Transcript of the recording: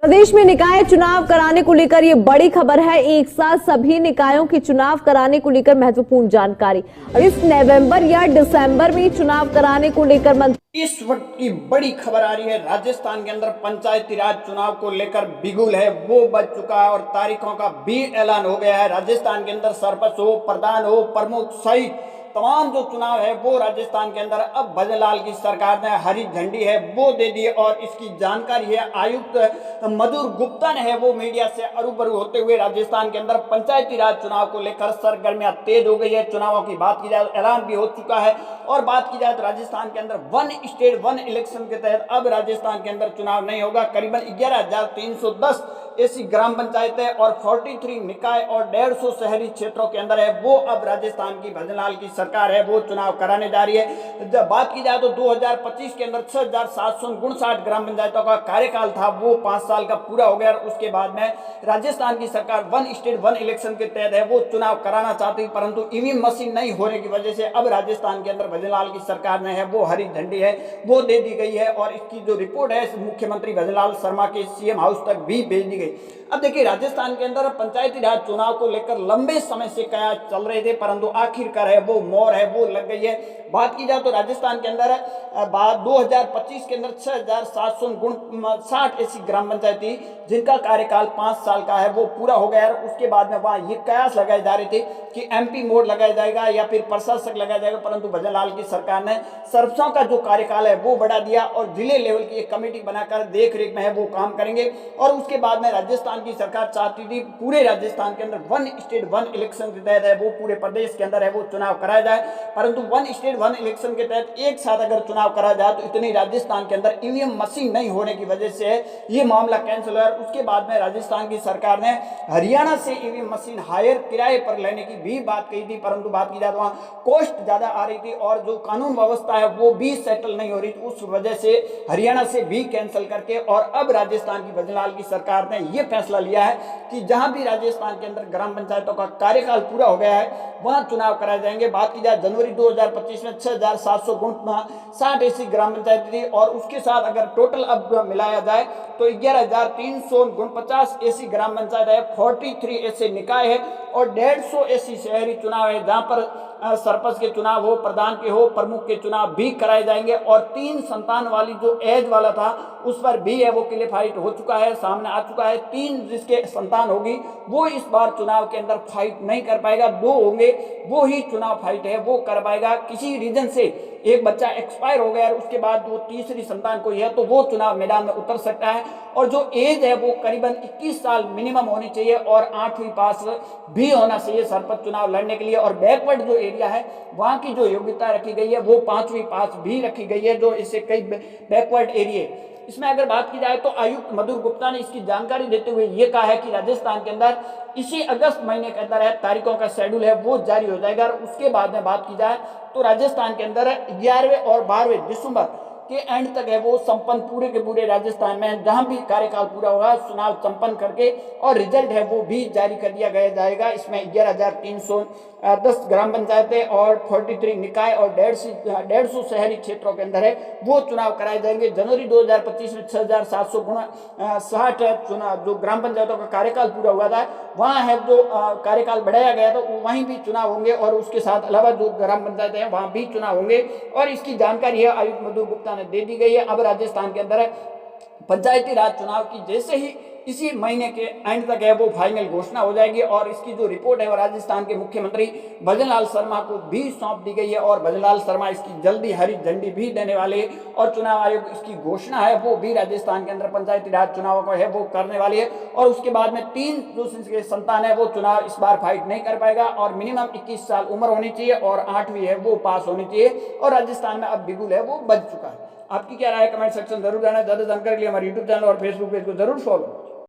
प्रदेश में निकाय चुनाव कराने को लेकर ये बड़ी खबर है। एक साथ सभी निकायों के चुनाव कराने को लेकर महत्वपूर्ण जानकारी। और इस नवंबर या दिसंबर में चुनाव कराने को लेकर इस वक्त की बड़ी खबर आ रही है। राजस्थान के अंदर पंचायती राज चुनाव को लेकर बिगुल है वो बज चुका है और तारीखों का भी ऐलान हो गया है। राजस्थान के अंदर सरपंच हो, प्रधान हो, प्रमुख सहित तमाम जो चुनाव है वो राजस्थान के अंदर अब भजनलाल की सरकार ने हरी झंडी है वो दे दी। और इसकी जानकारी है आयुक्त मधुर गुप्ता ने है वो मीडिया से रूबरू होते हुए। राजस्थान के अंदर पंचायती राज चुनाव को लेकर सरगर्मियां तेज हो गई है। चुनावों की बात की जाए तो ऐलान भी हो चुका है। और बात की जाए तो राजस्थान के अंदर वन स्टेट वन इलेक्शन के तहत अब राजस्थान के अंदर चुनाव नहीं होगा। करीबन 11,310 ऐसी ग्राम पंचायतें और 43 निकाय और 150 शहरी क्षेत्रों के अंदर है वो अब राजस्थान की भजनलाल की सरकार है वो चुनाव कराने जा रही है। जब बात की जाए तो 2025 के अंदर 6,759 ग्राम पंचायतों का कार्यकाल था वो 5 साल का पूरा हो गया। और उसके बाद में राजस्थान की सरकार वन स्टेट वन इलेक्शन के तहत है वो चुनाव कराना चाहती, परंतु ईवीएम मशीन नहीं होने की वजह से अब राजस्थान के अंदर भजनलाल की सरकार ने है वो हरी झंडी है वो दे दी गई है। और इसकी जो रिपोर्ट है मुख्यमंत्री भजनलाल शर्मा के सीएम हाउस तक भी भेज दी गई। अब देखिए राजस्थान के अंदर पंचायती राज चुनाव को लेकर लंबे समय से कयास चल रहे थे, परंतु आखिरकार है वो मोहर है वो लग गई है। बात की जाए तो राजस्थान के अंदर 2025 के अंदर 6,759 ऐसी ग्राम पंचायत थी जिनका कार्यकाल 5 साल का है वो पूरा हो गया। और उसके बाद में वहां ये कयास लगाए जा रहे थे कि एमपी मोड लगाया जाएगा या फिर प्रशासक लगाया जाएगा, परंतु भजनलाल की सरकार ने सरपंचों का जो कार्यकाल है वो बढ़ा दिया और जिले लेवल की एक कमेटी बनाकर देख रेख में है वो काम करेंगे। और उसके बाद में राजस्थान की सरकार चाहती थी पूरे राजस्थान के अंदर वन स्टेट वन इलेक्शन के तहत है वो पूरे प्रदेश के अंदर है वो चुनाव कराया जाए, परंतु वन स्टेट वन इलेक्शन के तहत एक साथ अगर चुनाव करा जाए तो इतनी राजस्थान के अंदर ईवीएम मशीन नहीं होने की वजह से ये मामला कैंसिल हुआ। उसके बाद में राजस्थान की सरकार ने हरियाणा से ईवीएम मशीन हायर किराए पर लेने की भी बात कही थी, परंतु बात की जाए तो वहां कॉस्ट ज्यादा आ रही थी और जो कानून व्यवस्था है वो भी सेटल नहीं हो रही थी। उस वजह से हरियाणा से भी कैंसिल करके और अब राजस्थान की भजनलाल की सरकार ने यह फैसला लिया है कि जहां भी राजस्थान के अंदर ग्राम पंचायतों का कार्यकाल पूरा हो गया है वहां चुनाव कराए जाएंगे। बात की जाए जनवरी 2025 में 6,759 ऐसी ग्राम पंचायत थी और उसके साथ अगर टोटल अब मिलाया जाए तो 11,349 ऐसी ग्राम पंचायत है, 43 ऐसे निकाय है और 150 ऐसी शहरी चुनाव है जहां पर सरपंच के चुनाव हो, प्रधान के हो, प्रमुख के चुनाव भी कराए जाएंगे। और 3 संतान वाली जो एज वाला था उस पर भी है वो क्लियरफाइड हो चुका है, सामने आ चुका है। 3 जिसके संतान होगी वो इस बार चुनाव के अंदर फाइट नहीं कर पाएगा, 2 होंगे वो ही चुनाव फाइट है वो कर पाएगा। किसी रीजन से एक बच्चा एक्सपायर हो गया और उसके बाद जो तीसरी संतान कोई है तो वो चुनाव मैदान में उतर सकता है। और जो एज है वो करीबन 21 साल मिनिमम होनी चाहिए और 8वीं पास भी होना चाहिए सरपंच चुनाव लड़ने के लिए। और बैकवर्ड जो एरिया है वहां की जो योग्यता रखी गई है वो 5वीं पास भी रखी गई है, जो इससे कई बैकवर्ड एरिया। इसमें अगर बात की जाए तो आयुक्त मधुर गुप्ता ने इसकी जानकारी देते हुए यह कहा है कि राजस्थान के अंदर इसी अगस्त महीने के अंदर है तारीखों का शेड्यूल है वो जारी हो जाएगा। और उसके बाद में बात की जाए तो राजस्थान के अंदर 11वें और 12वें दिसंबर के एंड तक है वो संपन्न पूरे के पूरे राजस्थान में जहां भी कार्यकाल पूरा होगा चुनाव संपन्न करके और रिजल्ट है वो भी जारी कर दिया गया जाएगा। इसमें 11,310 ग्राम पंचायतें और 43 निकाय और 150 शहरी क्षेत्रों के अंदर है वो चुनाव कराए जाएंगे। जनवरी 2025 में 6,760 चुनाव जो ग्राम पंचायतों का कार्यकाल पूरा हुआ था वहां है जो कार्यकाल बढ़ाया गया था वहीं भी चुनाव होंगे और उसके साथ अलावा जो ग्राम पंचायतें हैं वहां भी चुनाव होंगे। और इसकी जानकारी है आयुक्त मधुर गुप्ता ने दे दी गई है। अब राजस्थान के अंदर पंचायती राज चुनाव की जैसे ही इसी महीने के एंड तक है वो फाइनल घोषणा हो जाएगी और इसकी जो रिपोर्ट है वो राजस्थान के मुख्यमंत्री भजनलाल शर्मा को भी सौंप दी गई है और भजनलाल शर्मा इसकी जल्दी हरी झंडी भी देने वाले और चुनाव आयोग इसकी घोषणा है वो भी राजस्थान के अंदर पंचायती राज चुनाव को है वो करने वाली है। और उसके बाद में 3 जो संतान है वो चुनाव इस बार फाइट नहीं कर पाएगा और मिनिमम 21 साल उम्र होनी चाहिए और 8वीं है वो पास होनी चाहिए। और राजस्थान में अब बिगुल है वो बज चुका है। आपकी क्या राय है कमेंट सेक्शन जरूर जाना। ज्यादा जानकारी के लिए हमारे यूट्यूब चैनल और फेसबुक पेज को जरूर फॉलो।